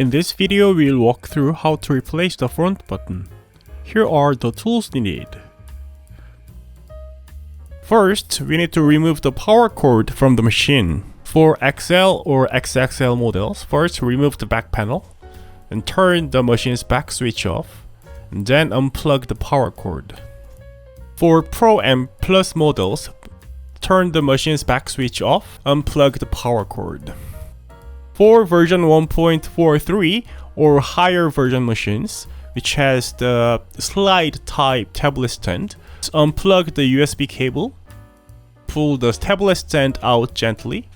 In this video, we'll walk through how to replace the front button. Here are the tools needed. First, we need to remove the power cord from the machine. For XL or XXL models, first remove the back panel and turn the machine's back switch off, and then unplug the power cord. For Pro and Plus models, turn the machine's back switch off, unplug the power cord. For version 1.43 or higher version machines, which has the slide type tablet stand, unplug the USB cable, pull the tablet stand out gently.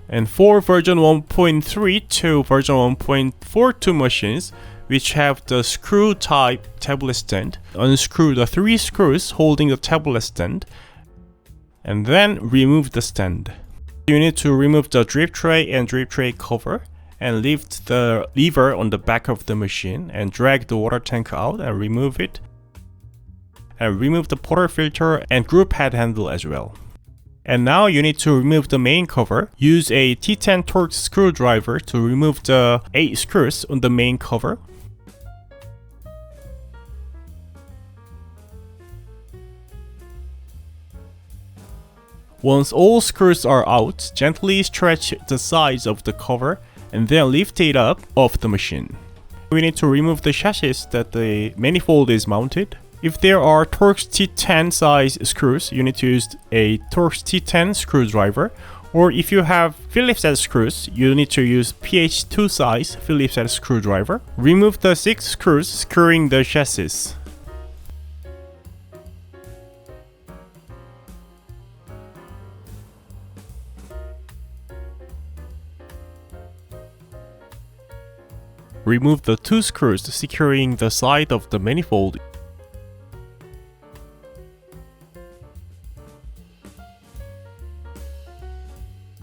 And for version 1.3 to version 1.42 machines, which have the screw type tablet stand, unscrew the 3 screws holding the tablet stand, and then remove the stand. You need to remove the drip tray and drip tray cover, and lift the lever on the back of the machine and drag the water tank out and remove it. And remove the portafilter and group head handle as well. And now you need to remove the main cover. Use a T10 Torx screwdriver to remove the 8 screws on the main cover. Once all screws are out, gently stretch the sides of the cover and then lift it up off the machine. We need to remove the chassis that the manifold is mounted. If there are Torx T10 size screws, you need to use a Torx T10 screwdriver, or if you have Phillips head screws, you need to use PH2 size Phillips head screwdriver. Remove the 6 screws securing the chassis. Remove the 2 screws securing the side of the manifold.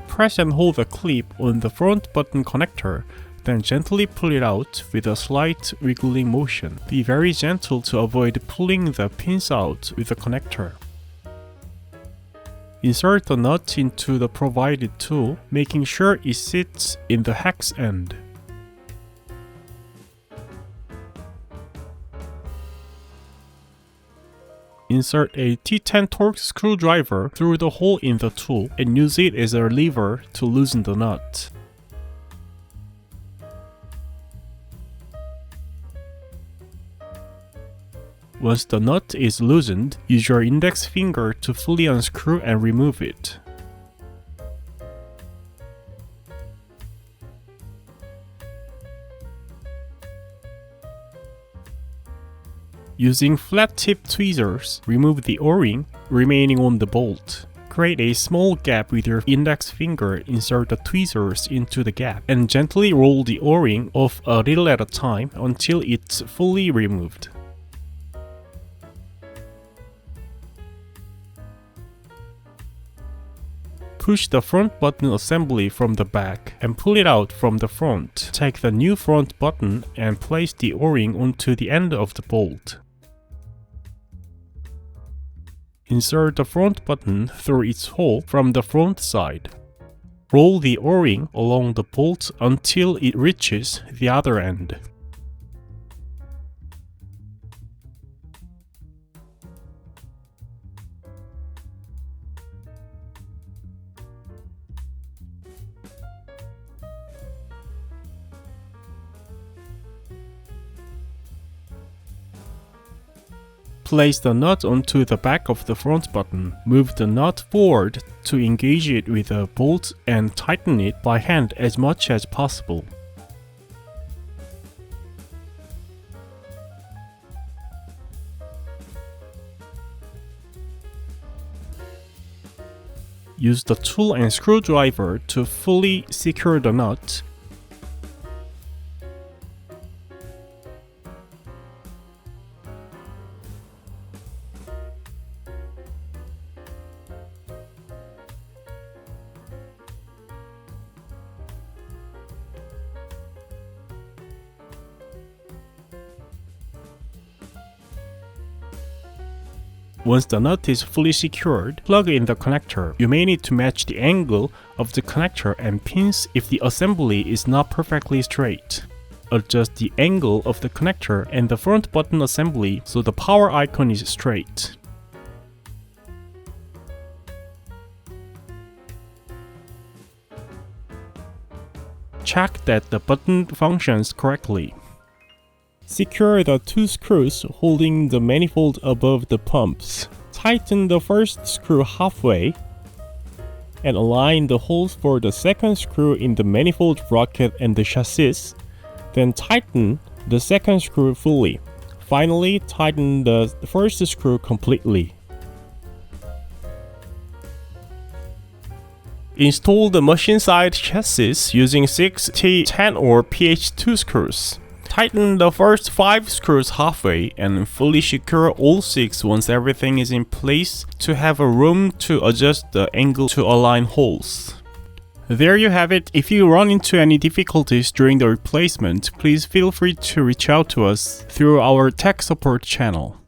Press and hold the clip on the front button connector, then gently pull it out with a slight wiggling motion. Be very gentle to avoid pulling the pins out with the connector. Insert the nut into the provided tool, making sure it sits in the hex end. Insert a T10 Torx screwdriver through the hole in the tool and use it as a lever to loosen the nut. Once the nut is loosened, use your index finger to fully unscrew and remove it. Using flat tip tweezers, remove the O-ring remaining on the bolt. Create a small gap with your index finger, insert the tweezers into the gap, and gently roll the O-ring off a little at a time until it's fully removed. Push the front button assembly from the back and pull it out from the front. Take the new front button and place the O-ring onto the end of the bolt. Insert the front button through its hole from the front side. Roll the O-ring along the bolt until it reaches the other end. Place the nut onto the back of the front button. Move the nut forward to engage it with a bolt and tighten it by hand as much as possible. Use the tool and screwdriver to fully secure the nut. Once the nut is fully secured, plug in the connector. You may need to match the angle of the connector and pins if the assembly is not perfectly straight. Adjust the angle of the connector and the front button assembly so the power icon is straight. Check that the button functions correctly. Secure the two screws holding the manifold above the pumps. Tighten the first screw halfway and align the holes for the second screw in the manifold bracket and the chassis. Then tighten the second screw fully. Finally, tighten the first screw completely. Install the machine-side chassis using 6T10 or PH2 screws. Tighten the first 5 screws halfway and fully secure all 6 once everything is in place to have a room to adjust the angle to align holes. There you have it. If you run into any difficulties during the replacement, please feel free to reach out to us through our tech support channel.